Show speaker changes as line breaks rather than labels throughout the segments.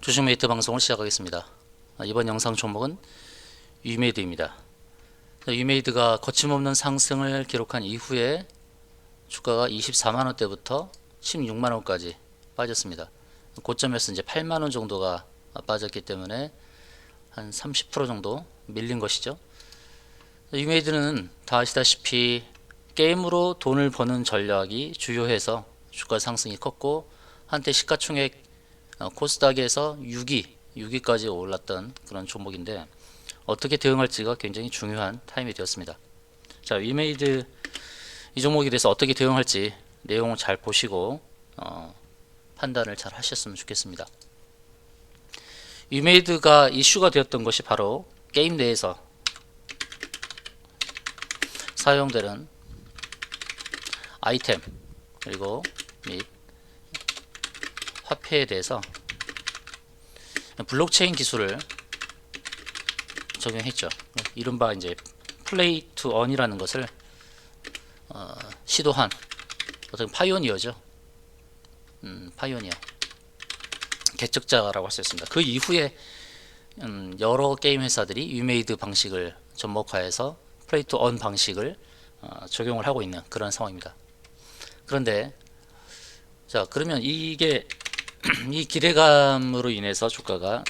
주식메이트 방송을 시작하겠습니다. 이번 영상 종목은 위메이드입니다. 위메이드가 거침없는 상승을 기록한 이후에 주가가 24만원대부터 16만원까지 빠졌습니다. 고점에서 이제 8만원 정도가 빠졌기 때문에 한 30% 정도 밀린 것이죠. 위메이드는 다 아시다시피 게임으로 돈을 버는 전략이 주요해서 주가 상승이 컸고, 한때 시가총액 코스닥에서 6위까지 올랐던 그런 종목인데, 어떻게 대응할지가 굉장히 중요한 타임이 되었습니다. 자, 위메이드 이 종목에 대해서 어떻게 대응할지 내용을 잘 보시고 판단을 잘 하셨으면 좋겠습니다. 위메이드가 이슈가 되었던 것이 바로 게임 내에서 사용되는 아이템 그리고 및 화폐에 대해서 블록체인 기술을 적용했죠. 이른바 이제 플레이 투 언이라는 것을 시도한 어떤 파이오니어죠. 파이오니어 개척자라고 할 수 있습니다. 그 이후에 여러 게임 회사들이 위메이드 방식을 접목하여서 플레이 투 언 방식을 적용을 하고 있는 그런 상황입니다. 그런데 자, 그러면 이게 이 기대감으로 인해서 주가가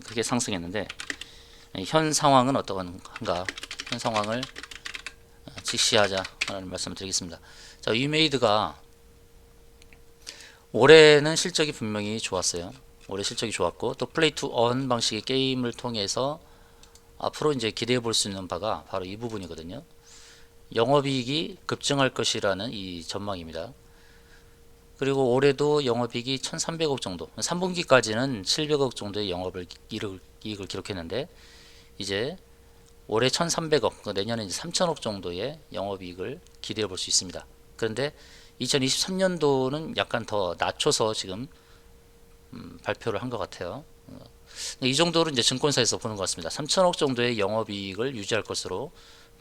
크게 상승했는데, 현 상황은 어떠한가? 현 상황을 직시하자라는 말씀을 드리겠습니다. 자, 위메이드가 올해는 실적이 분명히 좋았어요. 올해 실적이 좋았고, 또 플레이 투 언 방식의 게임을 통해서 앞으로 이제 기대해 볼 수 있는 바가 바로 이 부분이거든요. 영업이익이 급증할 것이라는 이 전망입니다. 그리고 올해도 영업이익이 1,300억 정도, 3분기까지는 700억 정도의 이익을 기록했는데, 이제 올해 1,300억, 내년에 이제 3,000억 정도의 영업이익을 기대해 볼 수 있습니다. 그런데 2023년도는 약간 더 낮춰서 지금 발표를 한 것 같아요. 이 정도로 이제 증권사에서 보는 것 같습니다. 3,000억 정도의 영업이익을 유지할 것으로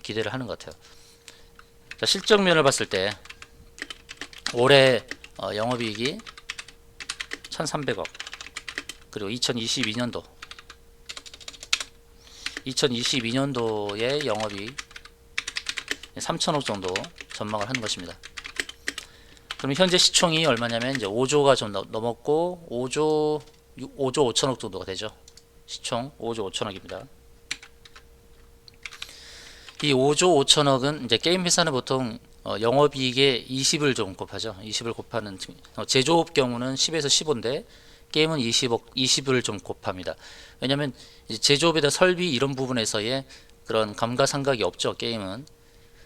기대를 하는 것 같아요. 자, 실적면을 봤을 때 올해 영업이익이 1,300억, 그리고 2022년도의 영업이익 3,000억 정도 전망을 하는 것입니다. 그럼 현재 시총이 얼마냐면 이제 5조가 좀 넘었고 5조 5천억 정도가 되죠. 시총 5조 5천억입니다. 이 5조 5천억은 이제 게임 회사는 보통 영업이익에 20을 좀 곱하죠. 20을 곱하는, 제조업 경우는 10에서 15인데 게임은 20을 좀 곱합니다. 왜냐하면 제조업에다 설비 이런 부분에서의 그런 감가상각이 없죠, 게임은.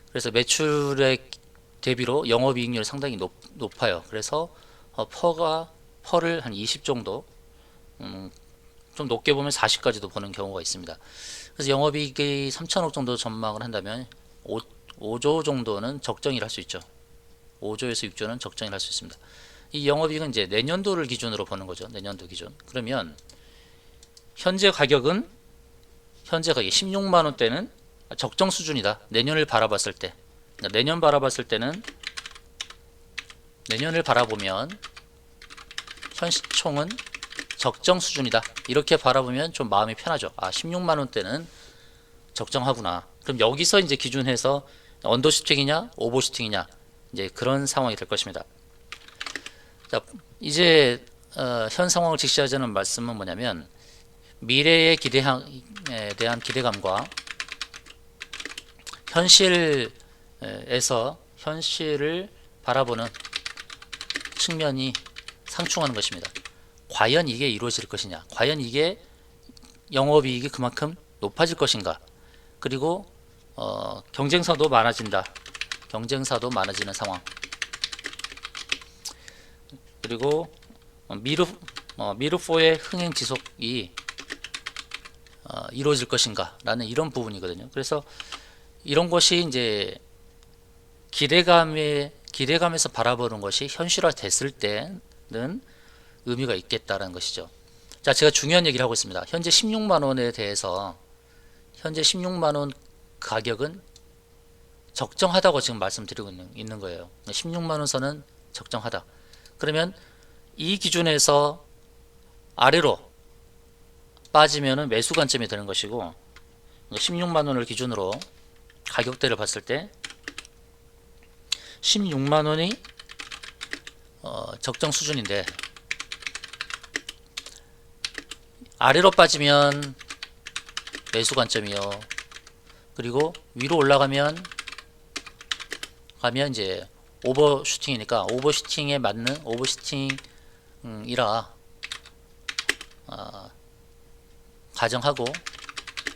그래서 매출액 대비로 영업이익률이 상당히 높아요. 그래서 펄을 한 20 정도, 좀 높게 보면 40까지도 보는 경우가 있습니다. 그래서 영업이익이 3천억 정도 전망을 한다면 5조 정도는 적정이라 할 수 있죠. 5조에서 6조는 적정이라 할 수 있습니다. 이 영업이익은 이제 내년도를 기준으로 보는 거죠. 내년도 기준. 그러면 현재 가격이 16만 원대는 적정 수준이다. 내년을 바라봤을 때. 그러니까 내년을 바라보면 현 시총은 적정 수준이다. 이렇게 바라보면 좀 마음이 편하죠. 아, 16만 원대는 적정하구나. 그럼 여기서 이제 기준해서 언더슈팅이냐, 오버슈팅이냐, 이제 그런 상황이 될 것입니다. 자, 이제 현 상황을 직시하자는 말씀은 뭐냐면, 미래에 대한 기대감과 현실을 바라보는 측면이 상충하는 것입니다. 과연 이게 이루어질 것이냐, 과연 이게 영업이익이 그만큼 높아질 것인가, 그리고 경쟁사도 많아지는 상황, 그리고 미르4의 흥행 지속이 이루어질 것인가 라는 이런 부분이거든요. 그래서 이런 것이 이제 기대감에서 바라보는 것이 현실화 됐을 때는 의미가 있겠다라는 것이죠. 자, 제가 중요한 얘기를 하고 있습니다. 현재 16만 원에 대해서, 현재 16만 원 가격은 적정하다고 지금 말씀드리고 있는 거예요. 16만 원 선은 적정하다. 그러면 이 기준에서 아래로 빠지면은 매수 관점이 되는 것이고 16만 원을 기준으로 가격대를 봤을 때 16만 원이 적정 수준인데 아래로 빠지면 매수 관점이요. 그리고 위로 올라가면 이제 오버슈팅이니까 오버슈팅에 맞는 오버슈팅이라 가정하고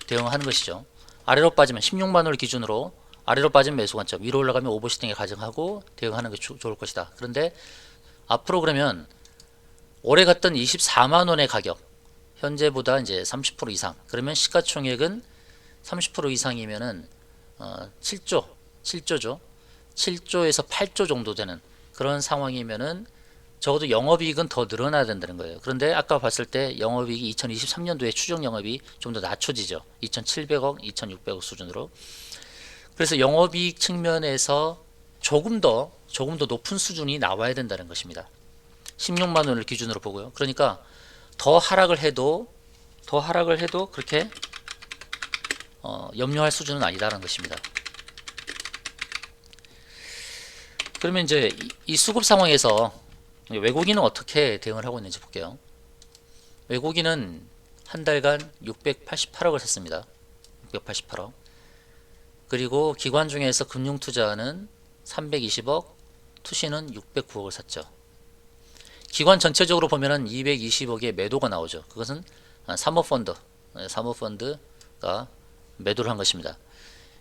대응하는 것이죠. 아래로 빠지면 16만 원을 기준으로 아래로 빠지면 매수 관점, 위로 올라가면 오버슈팅에 가정하고 대응하는 게 좋을 것이다. 그런데 앞으로 그러면 올해 갔던 24만 원의 가격, 현재보다 이제 30% 이상. 그러면 시가총액은 30% 이상이면은 7조죠. 7조에서 8조 정도 되는 그런 상황이면은 적어도 영업이익은 더 늘어나야 된다는 거예요. 그런데 아까 봤을 때 영업이익이 2023년도에 추정 영업이 좀 더 낮춰지죠. 2,700억, 2,600억 수준으로. 그래서 영업이익 측면에서 조금 더 높은 수준이 나와야 된다는 것입니다. 16만 원을 기준으로 보고요. 그러니까 더 하락을 해도 그렇게 염려할 수준은 아니다라는 것입니다. 그러면 이제 이 수급 상황에서 외국인은 어떻게 대응을 하고 있는지 볼게요. 외국인은 한 달간 688억을 샀습니다. 688억. 그리고 기관 중에서 금융투자는 320억, 투신은 609억을 샀죠. 기관 전체적으로 보면은 220억의 매도가 나오죠. 그것은 사모펀드가 매도를 한 것입니다.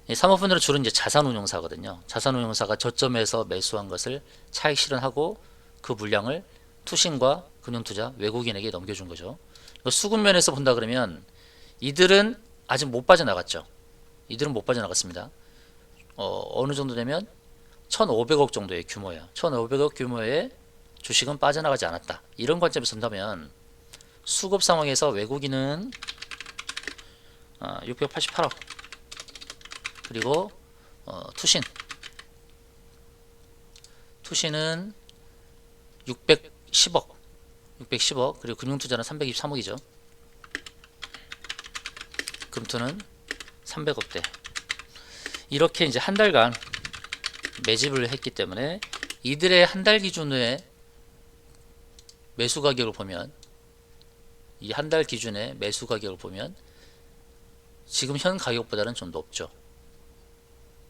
이 사모펀드는 주로 이제 자산운용사거든요. 자산운용사가 저점에서 매수한 것을 차익 실현하고 그 물량을 투신과 금융투자 외국인에게 넘겨준 거죠. 수급 면에서 본다 그러면 이들은 아직 못 빠져나갔죠. 이들은 못 빠져나갔습니다. 어느 정도 되면 1,500억 정도의 규모예요. 1,500억 규모의 주식은 빠져나가지 않았다. 이런 관점에서 본다면 수급 상황에서 외국인은 688억 그리고 투신은 610억 그리고 금융투자는 323억이죠. 금투는 300억대. 이렇게 이제 한 달간 매집을 했기 때문에 이들의 한 달 기준의 매수 가격을 보면 이 한 달 기준의 매수 가격을 보면 지금 현 가격보다는 좀 높죠.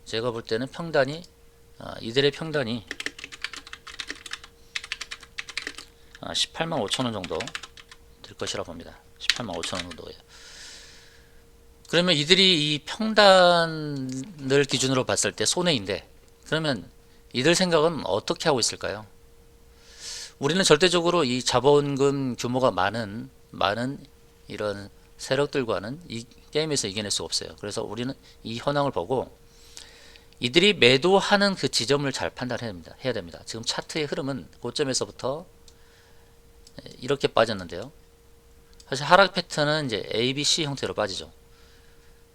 제가 볼 때는 평단이 이들의 평단이 18만 5천원 정도 될 것이라 봅니다. 18만 5천원 정도예요. 그러면 이들이 이 평단을 기준으로 봤을 때 손해인데 그러면 이들 생각은 어떻게 하고 있을까요? 우리는 절대적으로 이 자본금 규모가 많은 이런 세력들과는 이 게임에서 이겨낼 수 없어요. 그래서 우리는 이 현황을 보고 이들이 매도하는 그 지점을 잘 판단해야 됩니다. 지금 차트의 흐름은 고점에서부터 이렇게 빠졌는데요. 사실 하락 패턴은 이제 A, B, C 형태로 빠지죠.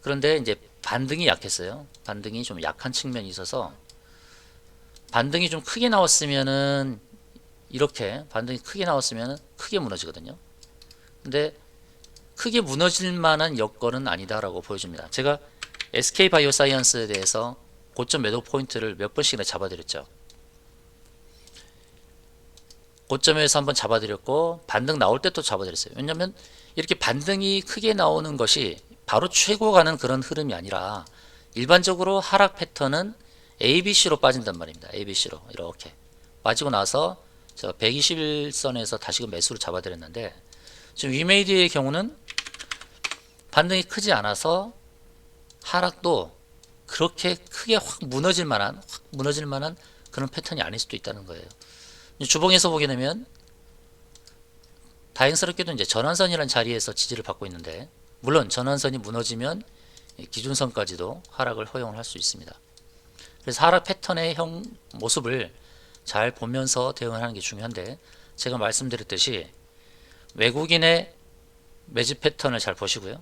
그런데 이제 반등이 약했어요. 반등이 좀 약한 측면이 있어서 반등이 좀 크게 나왔으면은 이렇게 반등이 크게 나왔으면은 크게 무너지거든요. 근데 크게 무너질 만한 여건은 아니다라고 보여줍니다. 제가 SK 바이오사이언스에 대해서 고점 매도 포인트를 몇 번씩이나 잡아드렸죠. 고점에서 한번 잡아드렸고 반등 나올 때 또 잡아드렸어요. 왜냐하면 이렇게 반등이 크게 나오는 것이 바로 최고 가는 그런 흐름이 아니라 일반적으로 하락 패턴은 ABC로 빠진단 말입니다. ABC로 이렇게 빠지고 나서 제가 121선에서 다시금 매수를 잡아드렸는데 지금 위메이드의 경우는 반등이 크지 않아서 하락도 그렇게 크게 확 무너질 만한 그런 패턴이 아닐 수도 있다는 거예요. 주봉에서 보게 되면 다행스럽게도 이제 전환선이라는 자리에서 지지를 받고 있는데 물론 전환선이 무너지면 기준선까지도 하락을 허용을 할 수 있습니다. 그래서 하락 패턴의 모습을 잘 보면서 대응을 하는 게 중요한데 제가 말씀드렸듯이 외국인의 매집 패턴을 잘 보시고요.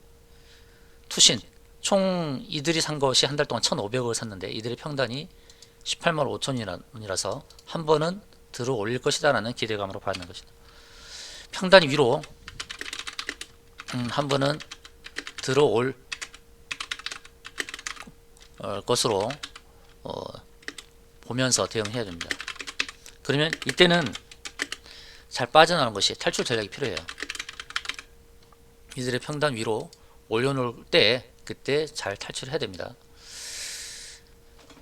투신 총 이들이 산 것이 한 달 동안 1,500억을 샀는데 이들의 평단이 18만 5천 원이라서 한 번은 들어 올릴 것이다 라는 기대감으로 받는 것이다. 평단이 위로 한 번은 들어올 것으로 보면서 대응해야 됩니다. 그러면 이때는 잘 빠져나가는 것이 탈출 전략이 필요해요. 이들의 평단 위로 올려놓을 때 그때 잘 탈출해야 됩니다.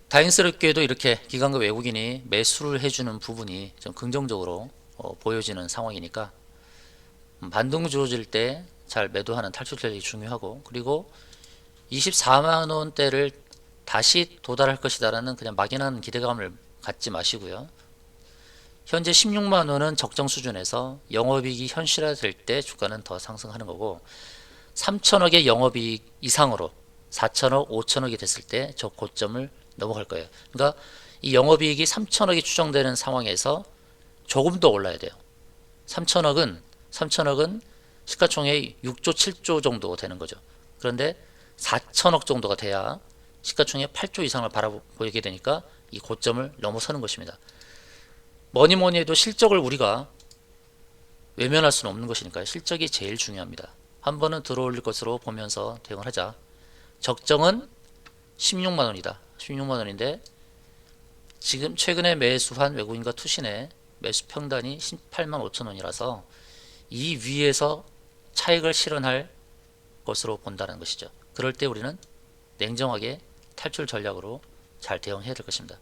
다행스럽게도 이렇게 기관과 외국인이 매수를 해주는 부분이 좀 긍정적으로 보여지는 상황이니까 반등 주어질 때 잘 매도하는 탈출 전략이 중요하고, 그리고 24만원대를 다시 도달할 것이다라는 그냥 막연한 기대감을 갖지 마시고요. 현재 16만원은 적정 수준에서 영업이익이 현실화될 때 주가는 더 상승하는 거고, 3천억의 영업이익 이상으로 4천억, 5천억이 됐을 때 저 고점을 넘어갈 거예요. 그러니까 이 영업이익이 3천억이 추정되는 상황에서 조금 더 올라야 돼요. 3천억은 시가총액 6조, 7조 정도 되는 거죠. 그런데 4천억 정도가 돼야 시가총액 8조 이상을 바라보게 되니까 이 고점을 넘어서는 것입니다. 뭐니 해도 실적을 우리가 외면할 수는 없는 것이니까요. 실적이 제일 중요합니다. 한 번은 들어올릴 것으로 보면서 대응을 하자. 적정은 16만원이다. 16만원인데 지금 최근에 매수한 외국인과 투신의 매수 평단이 18만 5천원이라서 이 위에서 차익을 실현할 것으로 본다는 것이죠. 그럴 때 우리는 냉정하게 탈출 전략으로 잘 대응해야 될 것입니다.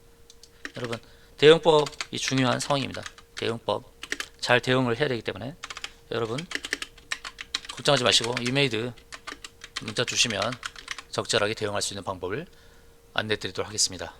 여러분, 대응법이 중요한 상황입니다. 대응법 잘 대응을 해야 되기 때문에 여러분 걱정하지 마시고 이메일 문자 주시면 적절하게 대응할 수 있는 방법을 안내 드리도록 하겠습니다.